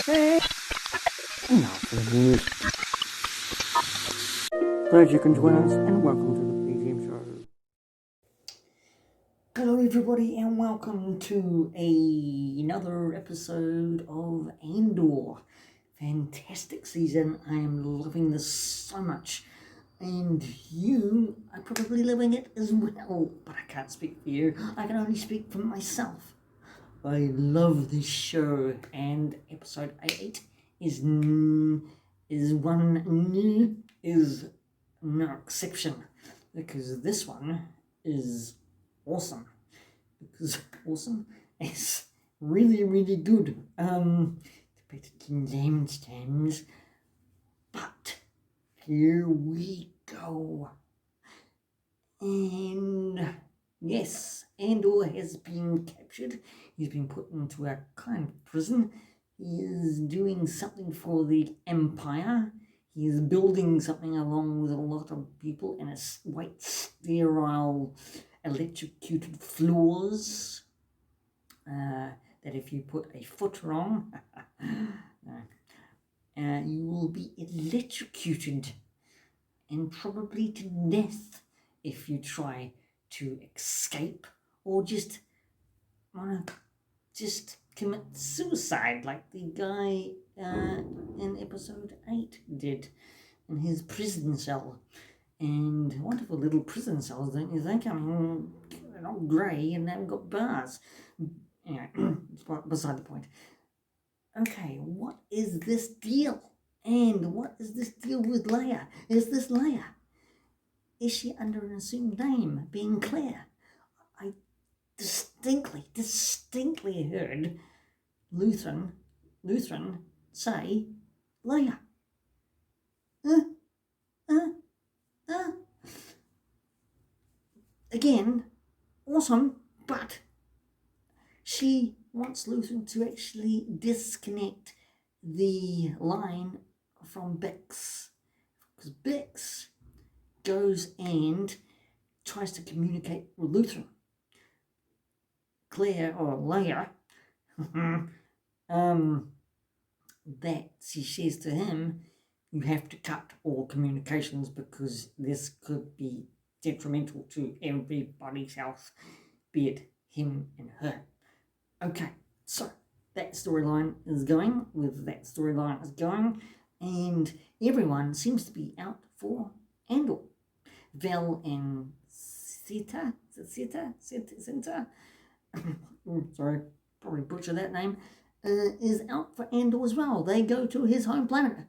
Now for the news. Glad you can join us, and welcome to the P.G.M show. Hello everybody, and welcome to another episode of ANDOR. Fantastic season. I am loving this so much, and you are probably loving it as well, but I can't speak for you. I can only speak for myself. I love this show, and episode 8 is no exception, because this one is awesome. Because awesome is really good. Depicted King James times, but here we go. And yes, Andor has been captured. He's been put into a kind of prison. He is doing something for the Empire. He is building something along with a lot of people in a white, sterile, electrocuted floors. That if you put a foot wrong, you will be electrocuted and probably to death if you try to escape or just commit suicide like the guy in episode 8 did in his prison cell. And wonderful little prison cells, don't you think? I mean, they're not grey and they haven't got bars. Anyway, it's beside the point. Okay, what is this deal? And what is this deal with Leia? Is this Leia? Is she under an assumed name, being Claire? I distinctly heard Lutheran say Leia. Again, awesome, but she wants Lutheran to actually disconnect the line from Bix, because Bix goes and tries to communicate with Lutheran. Claire, or Leia, that she says to him, you have to cut all communications because this could be detrimental to everybody's health, be it him and her. Okay, so that storyline is going, and everyone seems to be out for Andor. Vel and Sita, sorry, probably butchered that name, is out for Andor as well. They go to his home planet,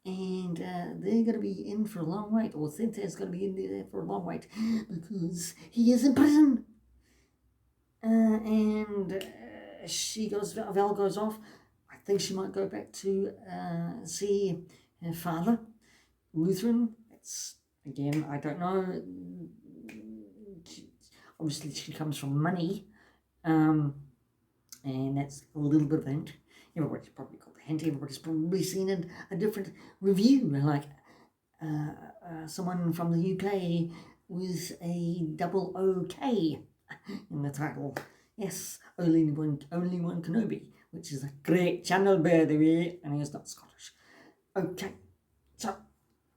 and they're going to be in for a long wait, or Cinta's going to be in there for a long wait, because he is in prison. Val goes off. I think she might go back to see her father, Lutheran. It's, again, I don't know. Obviously, she comes from money, and that's a little bit of a hint. Everybody's probably got the hint. Everybody's probably seen a different review, like someone from the UK with a double OK in the title. Yes, only one Kenobi, which is a great channel, by the way, and he's not Scottish. Okay, so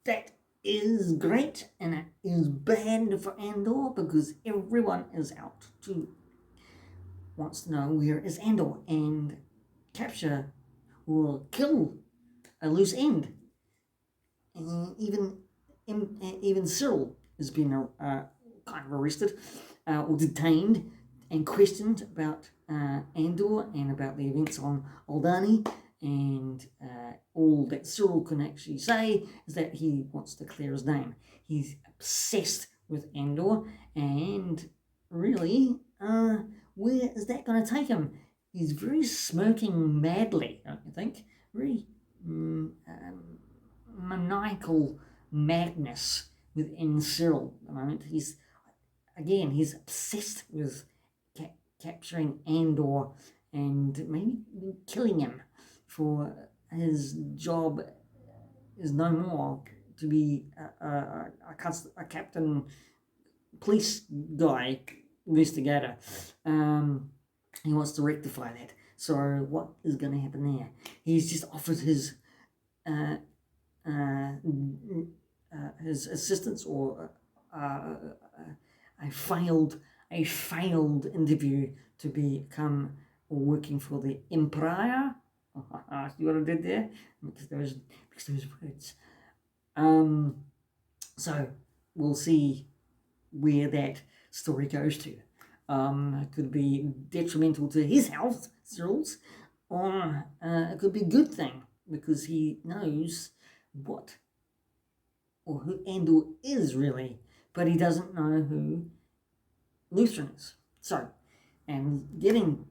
that is great, and it is bad for Andor because everyone is out wants to know where is Andor, and capture will kill a loose end. And even Cyril has been kind of arrested or detained and questioned about Andor and about the events on Aldhani, and all that Cyril can actually say is that he wants to clear his name. He's obsessed with Andor, and really, where is that going to take him? He's very smirking madly, don't you think? Very maniacal madness within Cyril at the moment. He's obsessed with capturing Andor and maybe killing him, for his job is no more to be a captain, police guy, investigator. He wants to rectify that. So what is going to happen there? He's just offered his assistance or a failed interview to become working for the Empire. See what I did there? Because those words. So we'll see where that story goes to. It could be detrimental to his health, Cyril's, or it could be a good thing because he knows what or who Andor is really, but he doesn't know who Lutheran is. So, and getting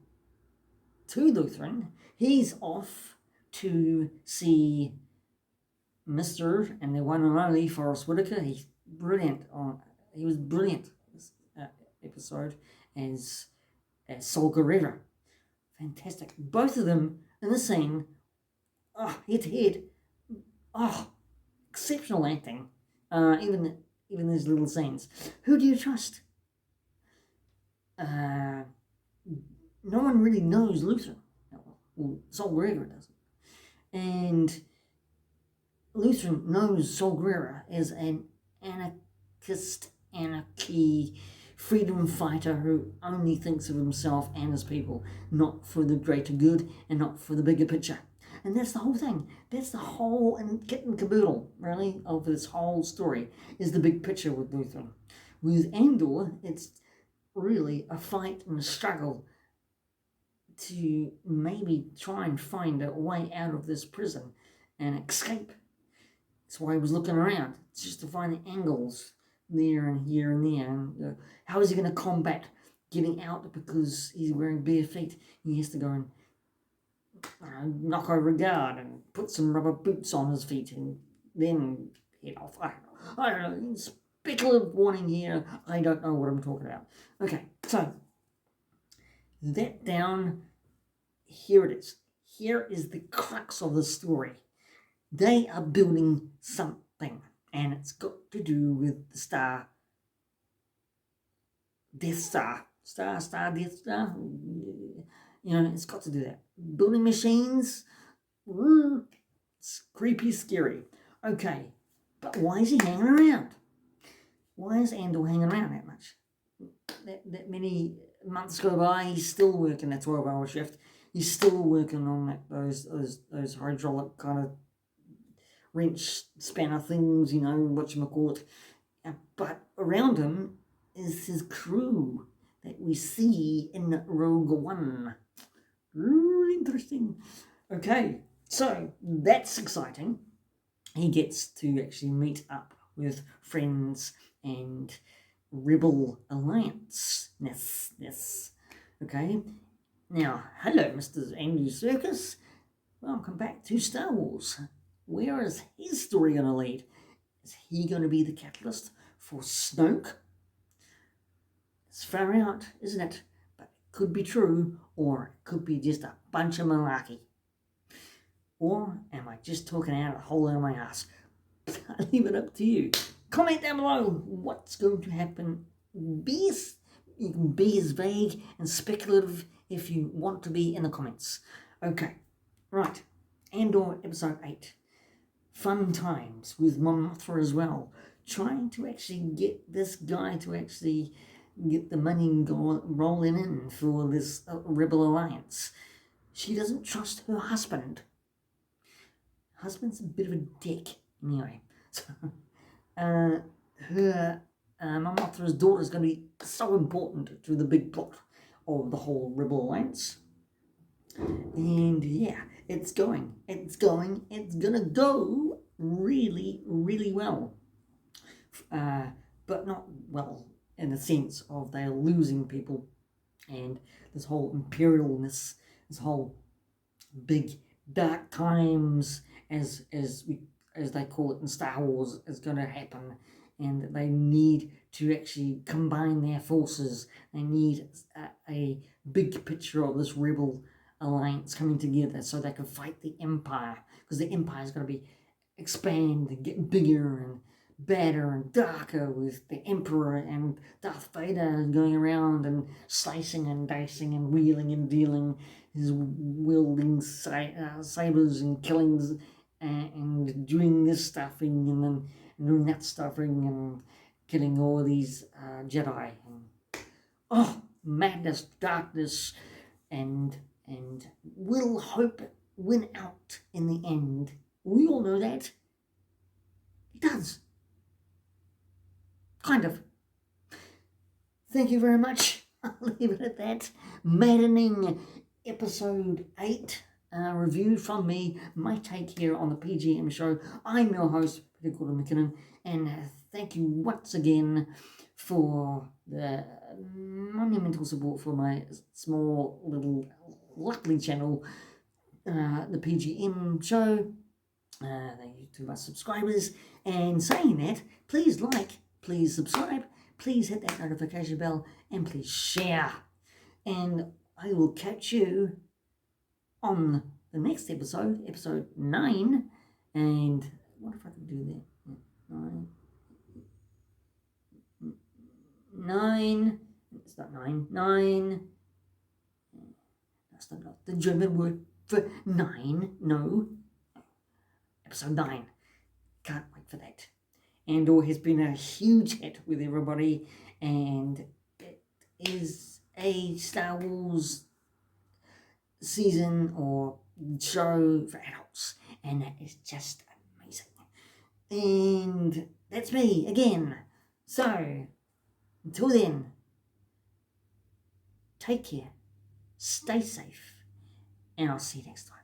to Lutheran, he's off to see Mr. and the one and only Forrest Whitaker. He's brilliant. He was brilliant this episode as Saul Guerrero. Fantastic. Both of them in the scene, head to head. Exceptional acting. Even these little scenes. Who do you trust? No one really knows Luther. Well, Saul Guerrero doesn't. And Lutheran knows Saul Guerrero as an anarchy freedom fighter who only thinks of himself and his people, not for the greater good and not for the bigger picture. And that's the whole thing. That's the whole and kit and caboodle, really, of this whole story, is the big picture with Lutheran. With Andor, it's really a fight and a struggle to maybe try and find a way out of this prison and escape. That's why he was looking around, just to find the angles there and here and there. And how is he going to combat getting out because he's wearing bare feet? He has to go and knock over a guard and put some rubber boots on his feet and then head off. I don't know. Speculative warning here. I don't know what I'm talking about. Okay, so that down, here it is. Here is the crux of the story. They are building something, and it's got to do with the Death Star. Death Star. It's got to do that. Building machines. It's creepy, scary. Okay, but why is he hanging around? Why is Andor hanging around that much? That many months go by, he's still working that 12-hour shift. He's still working on those hydraulic kind of wrench spanner things, whatchamacallit. But around him is his crew that we see in Rogue One. Really interesting. Okay, so that's exciting. He gets to actually meet up with friends and Rebel Alliance. Yes. Okay. Now, hello, Mr. Andy Serkis. Welcome back to Star Wars. Where is his story going to lead? Is he going to be the catalyst for Snoke? It's far out, isn't it? But it could be true, or it could be just a bunch of malarkey. Or am I just talking out of a hole in my ass? I leave it up to you. Comment down below what's going to happen. You can be as vague and speculative if you want to be in the comments. Okay, right. Andor episode 8. Fun times with Mon Mothma as well. Trying to actually get this guy to actually get the money rolling in for this Rebel Alliance. She doesn't trust her husband. Husband's a bit of a dick, anyway. So, her Mon Mothma's daughter is going to be so important to the big plot of the whole Rebel Alliance. And yeah, it's gonna go really, really well. But not well in the sense of they're losing people and this whole imperialness, this whole big dark times as they call it in Star Wars is going to happen, and they need to actually combine their forces. They need a big picture of this Rebel Alliance coming together so they can fight the Empire, because the Empire is going to be expand and get bigger and badder and darker with the Emperor and Darth Vader going around and slicing and dicing and wheeling and dealing his wielding sabers and killings and doing this stuffing and then doing that stuffing and killing all these Jedi. And, madness, darkness, and will hope win out in the end? We all know that. It does. Kind of. Thank you very much. I'll leave it at that. Maddening episode 8 review from me, my take here on the P.G.M show. I'm your host, Peter Gordon McKinnon, and thank you once again for the monumental support for my small little lovely channel, the P.G.M show. Thank you to my subscribers. And saying that, please like, please subscribe, please hit that notification bell, and please share. And I will catch you on the next episode, episode 9. And what if I can do that? 9. It's not 9. 9. That's not the German word for 9. No. Episode 9. Can't wait for that. Andor has been a huge hit with everybody, and it is a Star Wars season or show for adults, and that is just amazing. And that's me again. So, until then, take care, stay safe, and I'll see you next time.